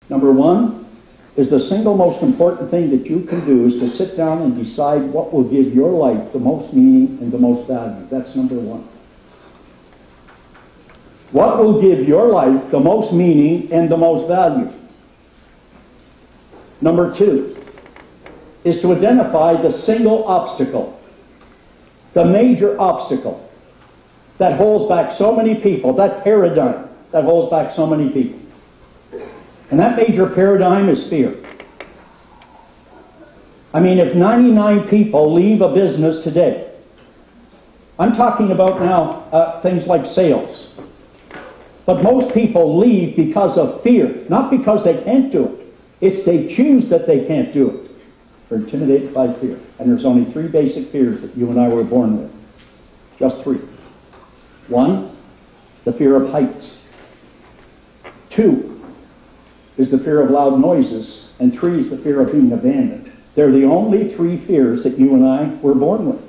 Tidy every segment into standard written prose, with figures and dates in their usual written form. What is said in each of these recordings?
Number one is the single most important thing that you can do is to sit down and decide what will give your life the most meaning and the most value. That's number one. What will give your life the most meaning and the most value? Number two is to identify the single obstacle, the major obstacle that holds back so many people, that paradigm that holds back so many people. And that major paradigm is fear. I mean, if 99 people leave a business today, I'm talking about now things like sales, but most people leave because of fear, not because they can't do it. It's they choose that they can't do it. They're intimidated by fear. And there's only three basic fears that you and I were born with. Just three. One, the fear of heights. Two is the fear of loud noises. And three is the fear of being abandoned. They're the only three fears that you and I were born with.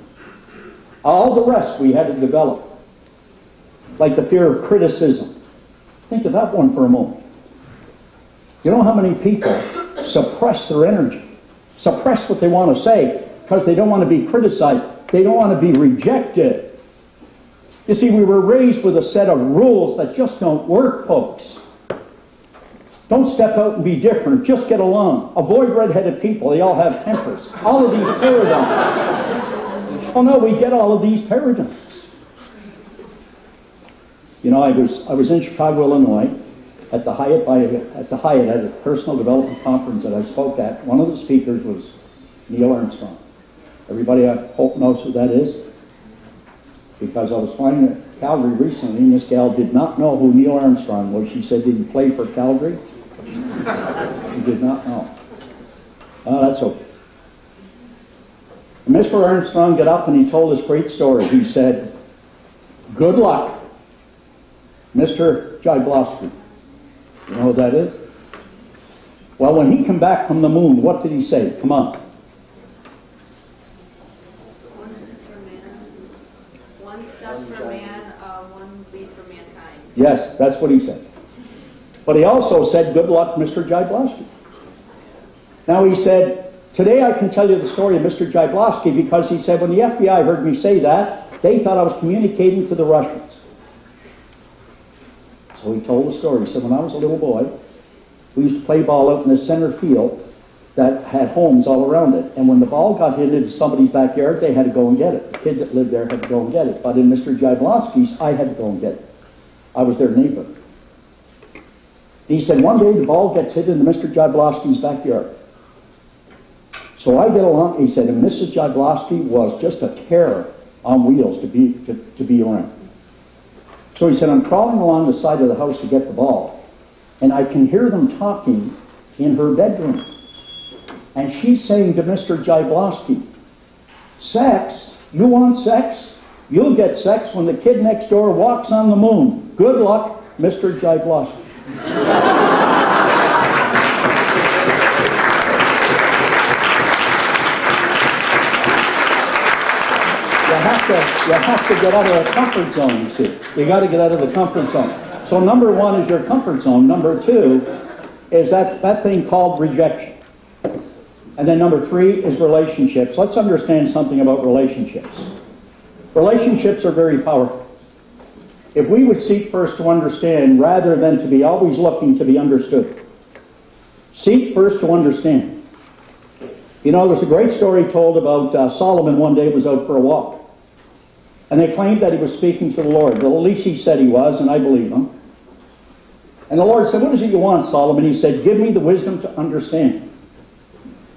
All the rest we had to develop. Like the fear of criticism. Think of that one for a moment. You know how many people suppress their energy, suppress what they want to say because they don't want to be criticized, they don't want to be rejected. You see, we were raised with a set of rules that just don't work, folks. Don't step out and be different, just get along. Avoid red-headed people, they all have tempers. All of these paradigms. Oh no, we get all of these paradigms. You know, I was in Chicago, Illinois, at the Hyatt at a personal development conference that I spoke at. One of the speakers was Neil Armstrong. Everybody, I hope, knows who that is, because I was flying at Calgary recently, and this gal did not know who Neil Armstrong was. She said, "Did he play for Calgary?" She did not know. Oh, that's okay. And Mr. Armstrong got up and he told this great story. He said, "Good luck, Mr. Jablonski." You know what that is? Well, when he came back from the moon, what did he say? Come on. One step for man, one lead for mankind. Yes, that's what he said. But he also said, "Good luck, Mr. Jablonski." Now he said, today I can tell you the story of Mr. Jablonski because he said, when the FBI heard me say that, they thought I was communicating to the Russians. So he told the story. He said, when I was a little boy, we used to play ball out in the center field that had homes all around it. And when the ball got hit into somebody's backyard, they had to go and get it. The kids that lived there had to go and get it. But in Mr. Jablonski's, I had to go and get it. I was their neighbor. He said, one day the ball gets hit into Mr. Jablonski's backyard. So I get along, he said, and Mrs. Jablonski was just a terror on wheels to be around. So he said, I'm crawling along the side of the house to get the ball, and I can hear them talking in her bedroom. And she's saying to Mr. Jablonski, sex? You want sex? You'll get sex when the kid next door walks on the moon. Good luck, Mr. Jablonski. You have to get out of the comfort zone, you see. You got to get out of the comfort zone. So number one is your comfort zone. Number two is that thing called rejection. And then number three is relationships. Let's understand something about relationships. Relationships are very powerful. If we would seek first to understand rather than to be always looking to be understood. Seek first to understand. You know, there was a great story told about Solomon one day was out for a walk. And they claimed that he was speaking to the Lord. Well, at least he said he was, and I believe him. And the Lord said, what is it you want, Solomon? He said, give me the wisdom to understand.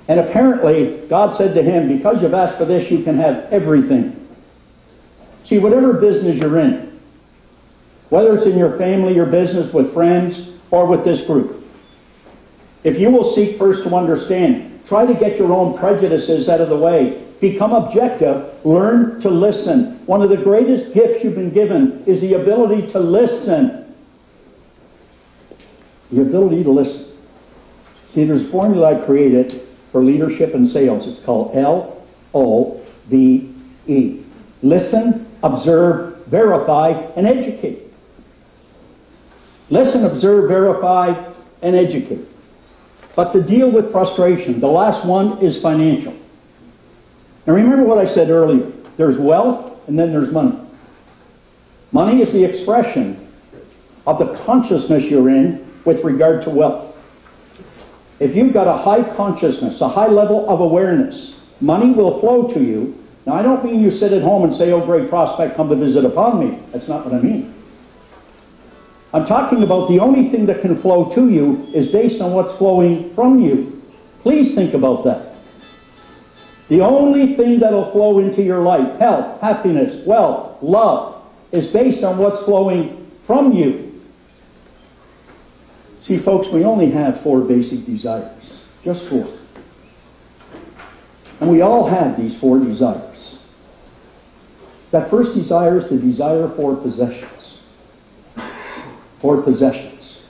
And apparently, God said to him, because you've asked for this, you can have everything. See, whatever business you're in, whether it's in your family, your business, with friends, or with this group, if you will seek first to understand, try to get your own prejudices out of the way. Become objective. Learn to listen. One of the greatest gifts you've been given is the ability to listen. The ability to listen. See, there's a formula I created for leadership and sales. It's called LOVE. Listen, observe, verify, and educate. Listen, observe, verify, and educate. But to deal with frustration, the last one is financial. Now remember what I said earlier. There's wealth and then there's money. Money is the expression of the consciousness you're in with regard to wealth. If you've got a high consciousness, a high level of awareness, money will flow to you. Now I don't mean you sit at home and say, oh great prospect, come to visit upon me. That's not what I mean. I'm talking about the only thing that can flow to you is based on what's flowing from you. Please think about that. The only thing that will flow into your life, health, happiness, wealth, love, is based on what's flowing from you. See, folks, we only have 4 basic desires. Just 4. And we all have these 4 desires. That first desire is the desire for possessions. For possessions.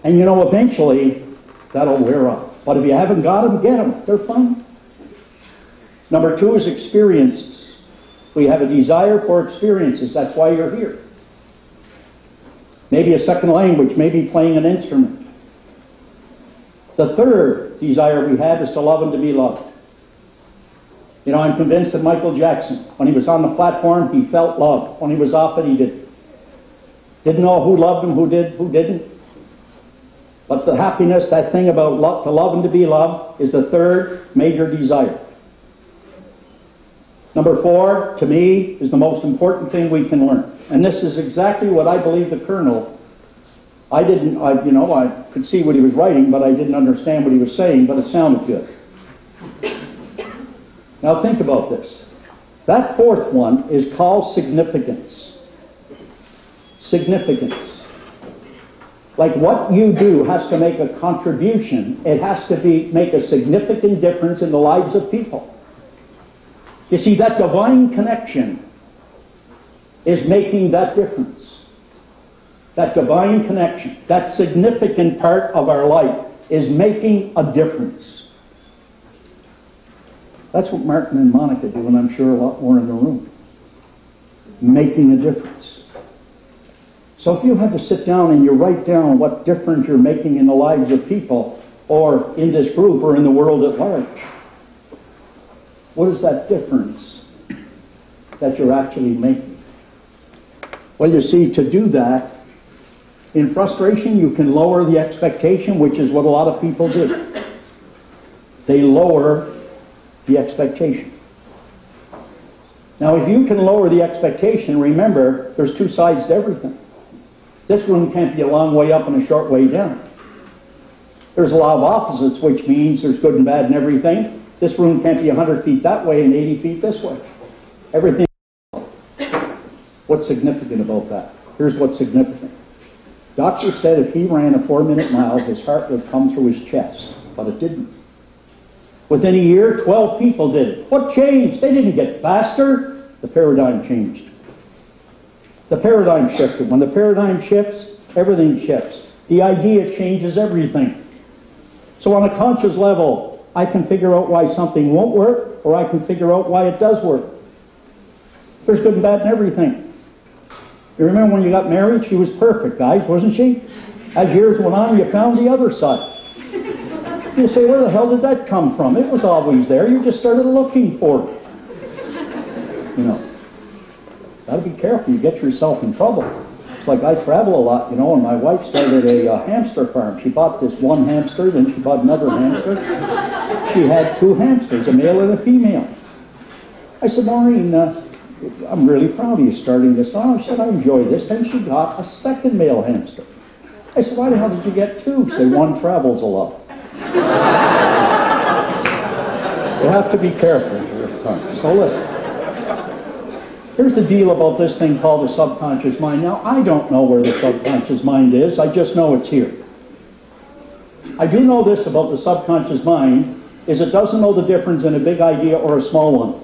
And you know, eventually, that'll wear off. But if you haven't got them, get them. They're fun. Number 2 is experiences. We have a desire for experiences. That's why you're here. Maybe a second language, maybe playing an instrument. The third desire we have is to love and to be loved. You know, I'm convinced that Michael Jackson, when he was on the platform, he felt love. When he was off it, he didn't. Didn't know who loved him, who did, who didn't. But the happiness, that thing about love, to love and to be loved, is the third major desire. Number 4, to me, is the most important thing we can learn. And this is exactly what I believe the Colonel, I could see what he was writing, but I didn't understand what he was saying, but it sounded good. Now think about this. That 4th one is called significance. Significance. Like what you do has to make a contribution. It has to make a significant difference in the lives of people. You see, that divine connection is making that difference. That divine connection, that significant part of our life is making a difference. That's what Martin and Monika do, and I'm sure a lot more in the room. Making a difference. So if you had to sit down and you write down what difference you're making in the lives of people, or in this group, or in the world at large, what is that difference that you're actually making? Well, you see, to do that, in frustration, you can lower the expectation, which is what a lot of people do. They lower the expectation. Now, if you can lower the expectation, remember, there's 2 sides to everything. This room can't be a long way up and a short way down. There's a law of opposites, which means there's good and bad in everything. This room can't be 100 feet that way and 80 feet this way. Everything. What's significant about that? Here's what's significant. Doctor said if he ran a 4-minute mile, his heart would come through his chest, but it didn't. Within a year, 12 people did it. What changed? They didn't get faster. The paradigm changed. The paradigm shifted. When the paradigm shifts, everything shifts. The idea changes everything. So on a conscious level, I can figure out why something won't work, or I can figure out why it does work. There's good and bad in everything. You remember when you got married? She was perfect, guys, wasn't she? As years went on, you found the other side. You say, where the hell did that come from? It was always there. You just started looking for it. You know, got to be careful. You get yourself in trouble. It's like I travel a lot, you know, and my wife started a hamster farm. She bought this one hamster, then she bought another hamster. She had 2 hamsters, a male and a female. I said, Maureen, I'm really proud of you starting this on. She said, I enjoy this. Then she got a second male hamster. I said, why the hell did you get 2? She said, 1 travels a lot. You have to be careful with time. So listen. Here's the deal about this thing called the subconscious mind. Now, I don't know where the subconscious mind is. I just know it's here. I do know this about the subconscious mind, is it doesn't know the difference in a big idea or a small one.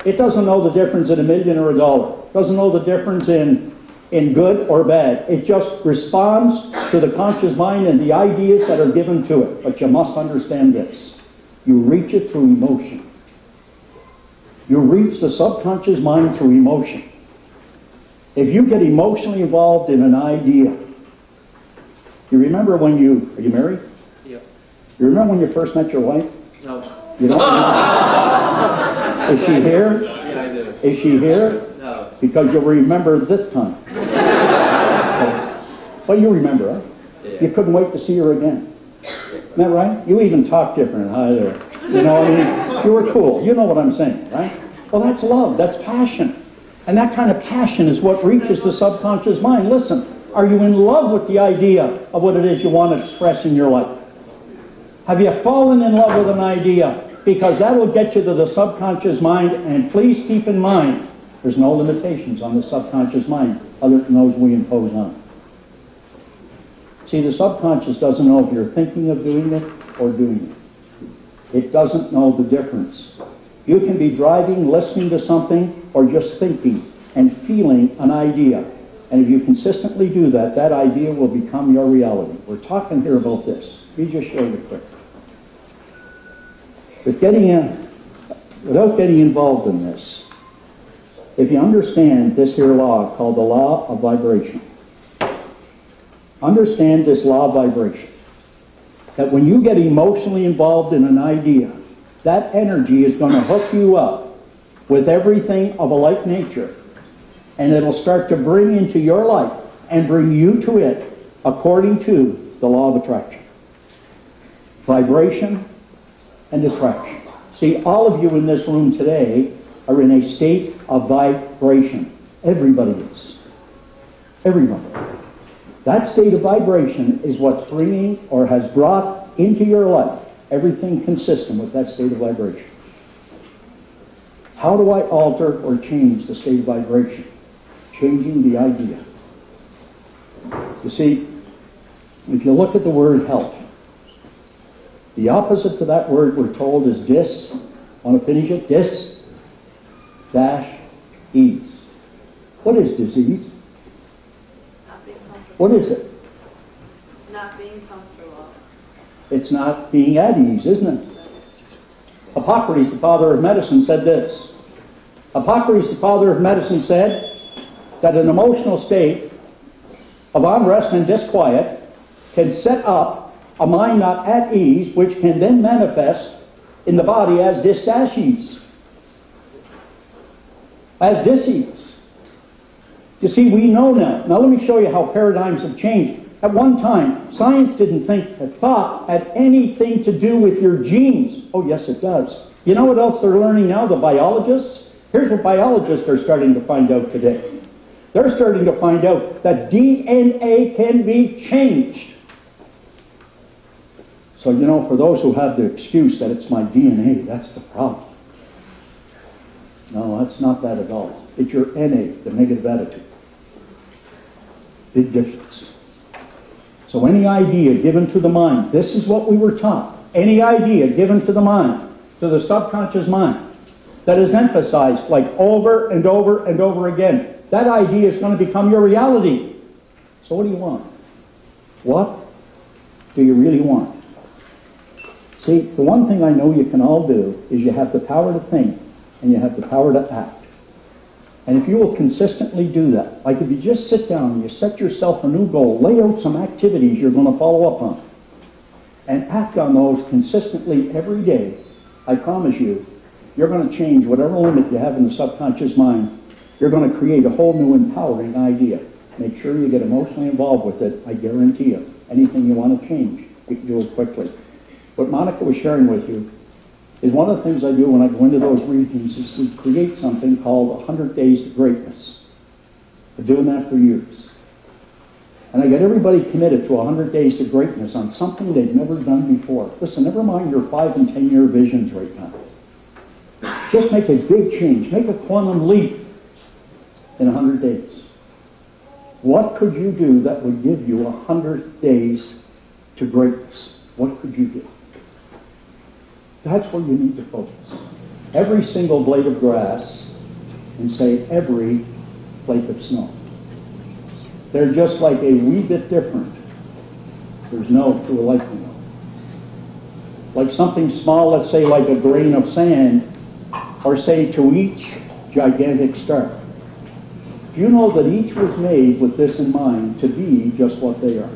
It doesn't know the difference in $1 million or $1. It doesn't know the difference in good or bad. It just responds to the conscious mind and the ideas that are given to it. But you must understand this. You reach it through emotion. You reach the subconscious mind through emotion. If you get emotionally involved in an idea, You remember when are you married? Yep. You remember when you first met your wife? No. You don't remember? Is she here? Yeah, I do. Is she here? No. Because you'll remember this time. Well, you remember her. Yeah. You couldn't wait to see her again. Isn't that right? You even talk different. Hi there. You know what I mean? You were cool. You know what I'm saying, right? Well, that's love. That's passion. And that kind of passion is what reaches the subconscious mind. Listen, are you in love with the idea of what it is you want to express in your life? Have you fallen in love with an idea? Because that will get you to the subconscious mind. And please keep in mind, there's no limitations on the subconscious mind other than those we impose on it. See, the subconscious doesn't know if you're thinking of doing it or doing it. It doesn't know the difference. You can be driving, listening to something, or just thinking and feeling an idea. And if you consistently do that, that idea will become your reality. We're talking here about this. Let me just show you quick. Without getting involved in this, if you understand this here law called the law of vibration, understand this law of vibration, that when you get emotionally involved in an idea, that energy is going to hook you up with everything of a like nature, and it'll start to bring into your life and bring you to it according to the law of attraction. Vibration and attraction. See, all of you in this room today are in a state of vibration. Everybody is. Everybody. That state of vibration is what's bringing or has brought into your life everything consistent with that state of vibration. How do I alter or change the state of vibration? Changing the idea. You see, if you look at the word health, the opposite to that word we're told is dis. Want to finish it? Dis dash ease. What is disease? Not being comfortable. What is it? Not being comfortable. It's not being at ease, isn't it? Hippocrates, the father of medicine, said this. Hippocrates, the father of medicine, said that an emotional state of unrest and disquiet can set up a mind not at ease, which can then manifest in the body as dis-ease, as dis-ease. You see, we know now. Now let me show you how paradigms have changed. At one time, science didn't thought had anything to do with your genes. Oh, yes, it does. You know what else they're learning now, the biologists? Here's what biologists are starting to find out today. They're starting to find out that DNA can be changed. So, you know, for those who have the excuse that it's my DNA, that's the problem. No, that's not that at all. It's your NA, the negative attitude. Big difference. So any idea given to the mind, this is what we were taught. Any idea given to the mind, to the subconscious mind, that is emphasized like over and over and over again, that idea is going to become your reality. So what do you want? What do you really want? See, the one thing I know you can all do is you have the power to think and you have the power to act. And if you will consistently do that, like if you just sit down and you set yourself a new goal, lay out some activities you're going to follow up on, and act on those consistently every day, I promise you, you're going to change whatever limit you have in the subconscious mind. You're going to create a whole new empowering idea. Make sure you get emotionally involved with it. I guarantee you, anything you want to change, you can do it quickly. What Monika was sharing with you is one of the things I do when I go into those regions is to create something called 100 Days to Greatness. I've been doing that for years. And I get everybody committed to 100 Days to Greatness on something they've never done before. Listen, never mind your 5 and 10 year visions right now. Just make a big change. Make a quantum leap in 100 days. What could you do that would give you 100 days to greatness? What could you do? That's where you need to focus. Every single blade of grass, and say every flake of snow. They're just like a wee bit different. There's no to a like no. Like something small, let's say like a grain of sand, or say to each gigantic star. Do you know that each was made with this in mind to be just what they are?